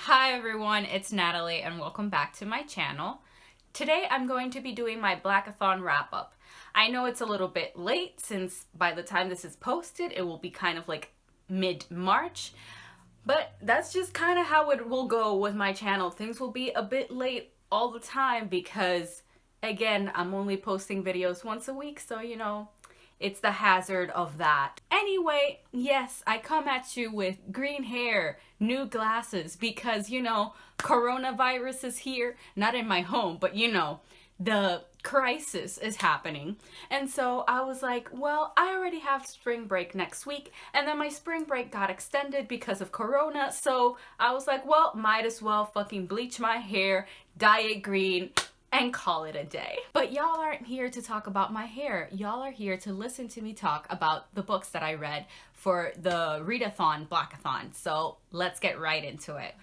Hi everyone, it's Natalie and welcome back to my channel. Today I'm going to be doing my Blackathon wrap-up. I know it's a little bit late since by the time this is posted it will be kind of like mid-March, but that's just kind of how it will go with my channel. Things will be a bit late all the time because, again, I'm only posting videos once a week, so you know, it's the hazard of that. Anyway, yes, I come at you with green hair, new glasses, because, you know, coronavirus is here. Not in my home, but, you know, the crisis is happening. And so I was like, well, I already have spring break next week, and then my spring break got extended because of corona, so I was like, well, might as well fucking bleach my hair, dye it green, and call it a day. But y'all aren't here to talk about my hair. Y'all are here to listen to me talk about the books that I read for the readathon Blackathon. So let's get right into it.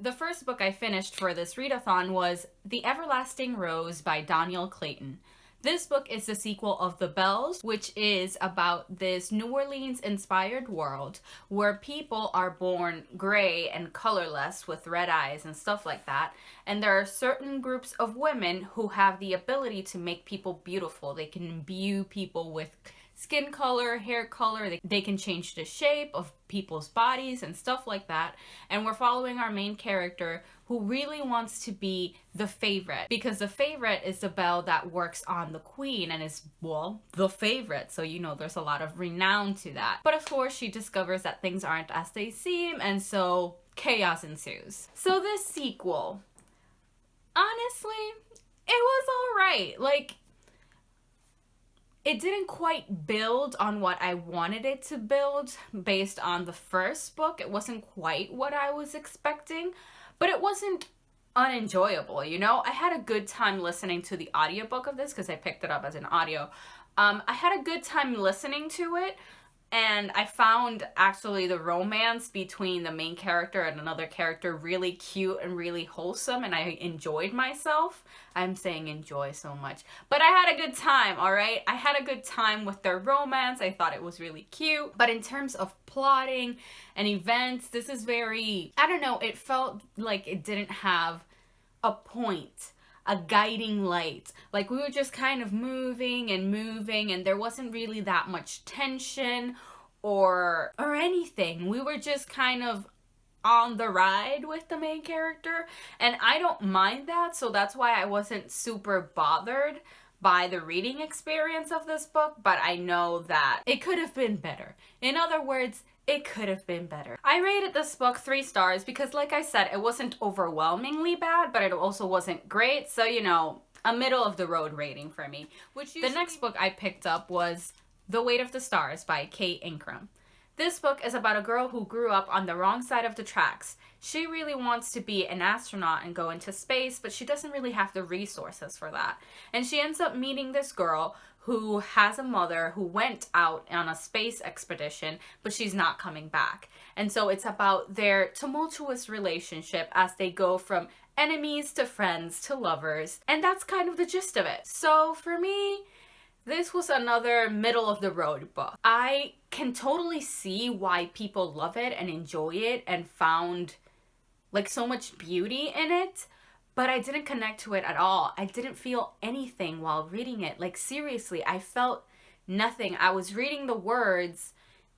The first book I finished for this readathon was The Everlasting Rose by Daniel Clayton. This book is the sequel of The Bells, which is about this New Orleans-inspired world where people are born gray and colorless with red eyes and stuff like that. And there are certain groups of women who have the ability to make people beautiful. They can imbue people with skin color, hair color, they can change the shape of people's bodies and stuff like that. And we're following our main character who really wants to be the favorite, because the favorite is the belle that works on the queen and is, well, the favorite. So, you know, there's a lot of renown to that. But of course, she discovers that things aren't as they seem, and so chaos ensues. So this sequel, honestly, it was alright. Like, it didn't quite build on what I wanted it to build based on the first book. It wasn't quite what I was expecting, but it wasn't unenjoyable, you know? I had a good time listening to the audiobook of this because I picked it up as an audio. I had a good time listening to it, and I found actually the romance between the main character and another character really cute and really wholesome, and I enjoyed myself. I'm saying enjoy so much, but I had a good time, alright? I had a good time with their romance. I thought it was really cute. But in terms of plotting and events, this is very, I don't know, it felt like it didn't have a point, a guiding light. Like, we were just kind of moving and there wasn't really that much tension or anything. We were just kind of on the ride with the main character, and I don't mind that, so that's why I wasn't super bothered by the reading experience of this book. But I know that it could have been better. In other words, it could have been better. I rated this book 3 stars because, like I said, it wasn't overwhelmingly bad, but it also wasn't great. So, you know, a middle of the road rating for me. The next book I picked up was The Weight of the Stars by Kate Ingram. This book is about a girl who grew up on the wrong side of the tracks. She really wants to be an astronaut and go into space, but she doesn't really have the resources for that. And she ends up meeting this girl who has a mother who went out on a space expedition, but she's not coming back. And so it's about their tumultuous relationship as they go from enemies to friends to lovers. And that's kind of the gist of it. So for me, this was another middle of the road book. I can totally see why people love it and enjoy it and found like so much beauty in it, but I didn't connect to it at all. I didn't feel anything while reading it. Like, seriously, I felt nothing. I was reading the words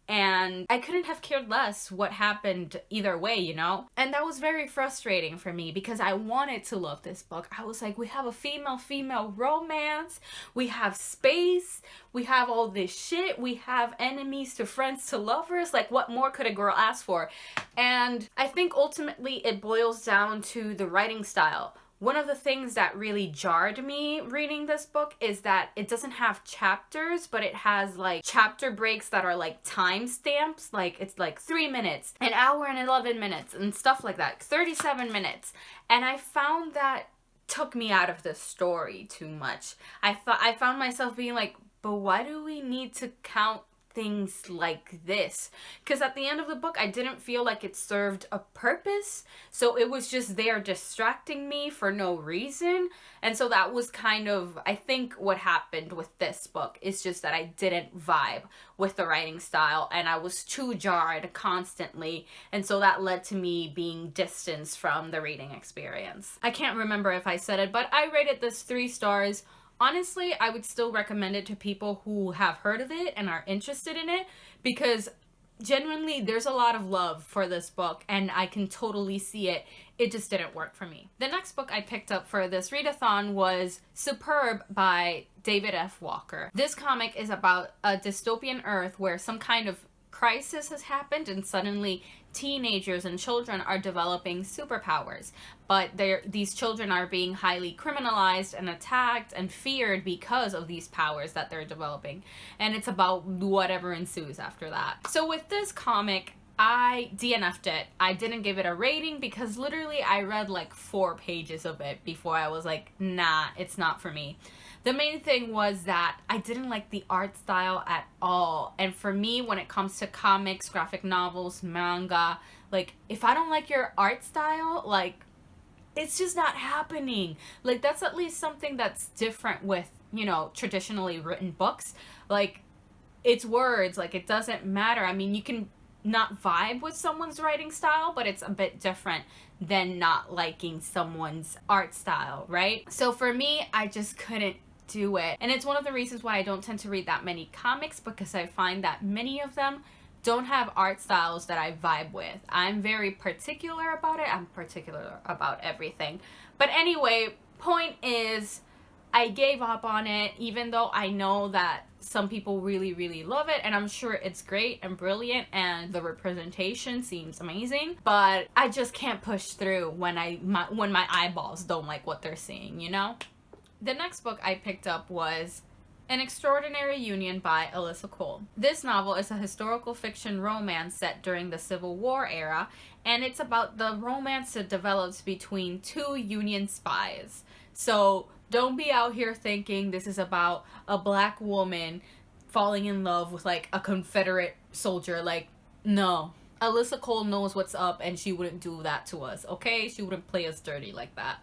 and I couldn't have cared less what happened either way, you know? And that was very frustrating for me because I wanted to love this book. I was like, we have a female-female romance, we have space, we have all this shit, we have enemies to friends to lovers. Like, what more could a girl ask for? And I think ultimately it boils down to the writing style. One of the things that really jarred me reading this book is that it doesn't have chapters, but it has like chapter breaks that are like timestamps. Like, it's like 3 minutes, an hour and 11 minutes and stuff like that, 37 minutes. And I found that took me out of the story too much. I found myself being like, but why do we need to count things like this, because at the end of the book I didn't feel like it served a purpose, so it was just there distracting me for no reason. And so that was kind of, I think, what happened with this book, is just that I didn't vibe with the writing style and I was too jarred constantly, and so that led to me being distanced from the reading experience. I can't remember if I said it, but I rated this 3 stars. Honestly, I would still recommend it to people who have heard of it and are interested in it, because genuinely there's a lot of love for this book and I can totally see it. It just didn't work for me. The next book I picked up for this readathon was Superb by David F. Walker. This comic is about a dystopian Earth where some kind of crisis has happened and suddenly teenagers and children are developing superpowers, but these children are being highly criminalized and attacked and feared because of these powers that they're developing, and it's about whatever ensues after that. So with this comic, I DNF'd it. I didn't give it a rating because literally I read like 4 pages of it before I was like, nah, it's not for me. The main thing was that I didn't like the art style at all. And for me, when it comes to comics, graphic novels, manga, like, if I don't like your art style, like, it's just not happening. Like, that's at least something that's different with, you know, traditionally written books. Like, it's words. Like, it doesn't matter. I mean, you can not vibe with someone's writing style, but it's a bit different than not liking someone's art style, right? So for me, I just couldn't do it. And it's one of the reasons why I don't tend to read that many comics, because I find that many of them don't have art styles that I vibe with. I'm very particular about it. I'm particular about everything. But anyway, point is, I gave up on it, even though I know that some people really, really love it, and I'm sure it's great and brilliant and the representation seems amazing, but I just can't push through when my eyeballs don't like what they're seeing, you know? The next book I picked up was An Extraordinary Union by Alyssa Cole. This novel is a historical fiction romance set during the Civil War era, and it's about the romance that develops between 2 Union spies. So don't be out here thinking this is about a black woman falling in love with like a Confederate soldier. Like, no. Alyssa Cole knows what's up and she wouldn't do that to us, okay? She wouldn't play us dirty like that.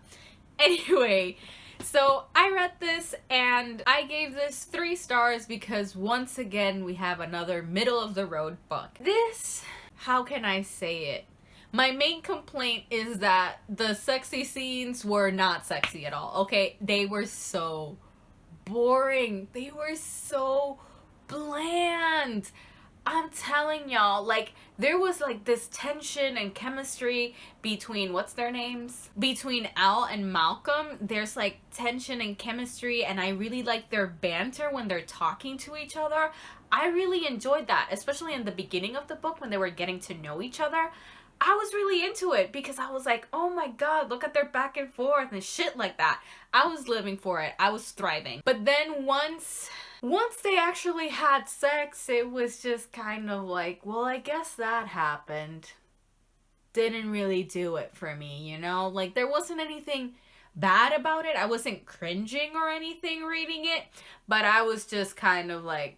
Anyway, so I read this and I gave this 3 stars because once again we have another middle of the road book. This, how can I say it? My main complaint is that the sexy scenes were not sexy at all, okay? They were so boring. They were so bland. I'm telling y'all, like, there was like this tension and chemistry between, what's their names? Between Al and Malcolm. There's like tension and chemistry, and I really like their banter when they're talking to each other. I really enjoyed that, especially in the beginning of the book when they were getting to know each other. I was really into it because I was like, oh my god, look at their back and forth and shit like that. I was living for it. I was thriving. But then once they actually had sex, it was just kind of like, well, I guess that happened. Didn't really do it for me, you know? Like, there wasn't anything bad about it. I wasn't cringing or anything reading it, but I was just kind of like,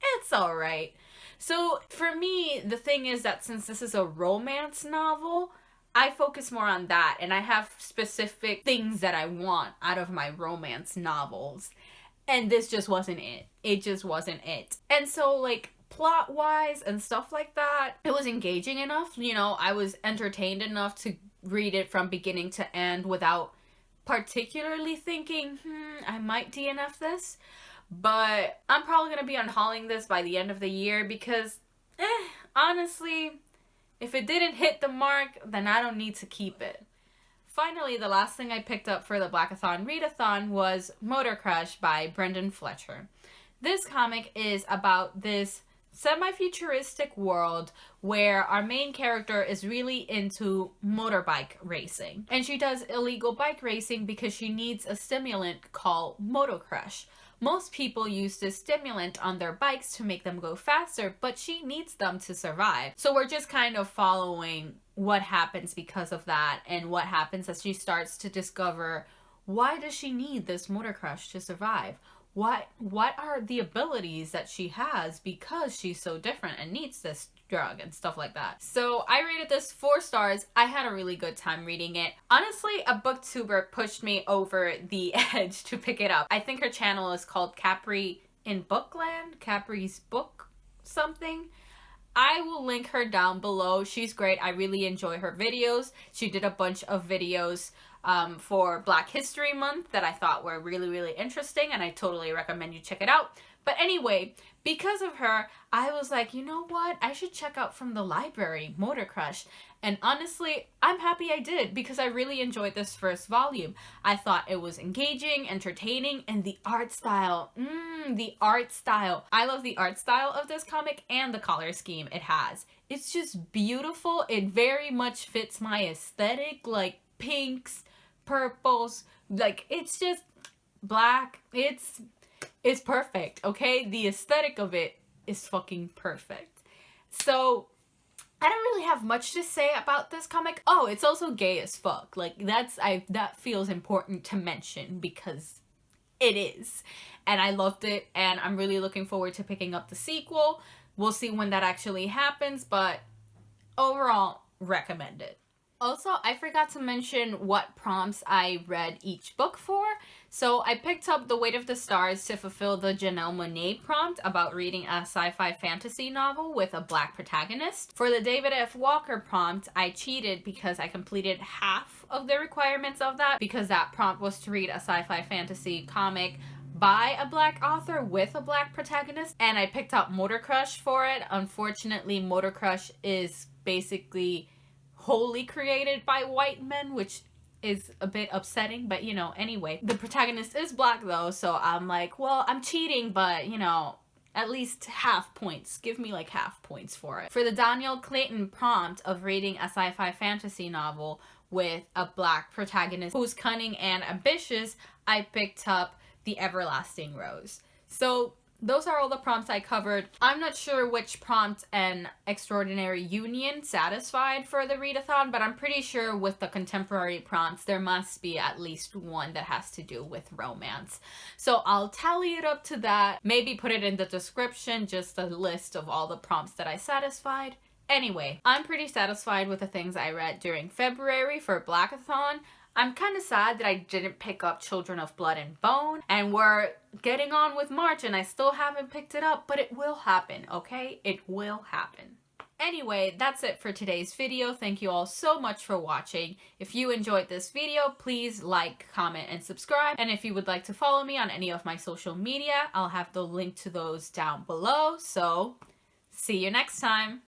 it's alright. So for me, the thing is that since this is a romance novel, I focus more on that, and I have specific things that I want out of my romance novels, and this just wasn't it. It just wasn't it. And so, like, plot-wise and stuff like that, it was engaging enough, you know, I was entertained enough to read it from beginning to end without particularly thinking, I might DNF this. But I'm probably going to be unhauling this by the end of the year because, honestly, if it didn't hit the mark, then I don't need to keep it. Finally, the last thing I picked up for the Blackathon Readathon was Motor Crush by Brendan Fletcher. This comic is about this semi-futuristic world where our main character is really into motorbike racing. And she does illegal bike racing because she needs a stimulant called Motor Crush. Most people use this stimulant on their bikes to make them go faster, but she needs them to survive. So we're just kind of following what happens because of that, and what happens as she starts to discover, why does she need this Motor Crush to survive? what are the abilities that she has because she's so different and needs this drug and stuff like that. So I rated this 4 stars. I had a really good time reading it. Honestly, a booktuber pushed me over the edge to pick it up. I think her channel is called Capri in Bookland, Capri's Book something. I will link her down below. She's great. I really enjoy her videos. She did a bunch of videos for Black History Month that I thought were really, really interesting, and I totally recommend you check it out. But anyway, because of her, I was like, you know what? I should check out from the library, Motor Crush. And honestly, I'm happy I did because I really enjoyed this first volume. I thought it was engaging, entertaining, and the art style. The art style. I love the art style of this comic and the color scheme it has. It's just beautiful. It very much fits my aesthetic, like pinks, purples, like it's just black. It's perfect, okay? The aesthetic of it is fucking perfect. So I don't really have much to say about this comic. Oh, it's also gay as fuck. Like that feels important to mention because it is. And I loved it, and I'm really looking forward to picking up the sequel. We'll see when that actually happens, but overall, recommend it. Also, I forgot to mention what prompts I read each book for. So I picked up The Weight of the Stars to fulfill the Janelle Monáe prompt about reading a sci-fi fantasy novel with a black protagonist. For the David F. Walker prompt, I cheated because I completed half of the requirements of that, because that prompt was to read a sci-fi fantasy comic by a black author with a black protagonist, and I picked up Motor Crush for it. Unfortunately, Motor Crush is basically wholly created by white men, which is a bit upsetting, but you know, anyway. The protagonist is black though, so I'm like, well, I'm cheating, but you know, at least half points. Give me like half points for it. For the Daniel Clayton prompt of reading a sci-fi fantasy novel with a black protagonist who's cunning and ambitious, I picked up The Everlasting Rose. So those are all the prompts I covered. I'm not sure which prompt an Extraordinary Union satisfied for the readathon, but I'm pretty sure with the contemporary prompts, there must be at least one that has to do with romance. So I'll tally it up to that, maybe put it in the description, just a list of all the prompts that I satisfied. Anyway, I'm pretty satisfied with the things I read during February for Blackathon. I'm kind of sad that I didn't pick up Children of Blood and Bone, and we're getting on with March and I still haven't picked it up, but it will happen, okay? It will happen. Anyway, that's it for today's video. Thank you all so much for watching. If you enjoyed this video, please like, comment, and subscribe. And if you would like to follow me on any of my social media, I'll have the link to those down below. So, see you next time.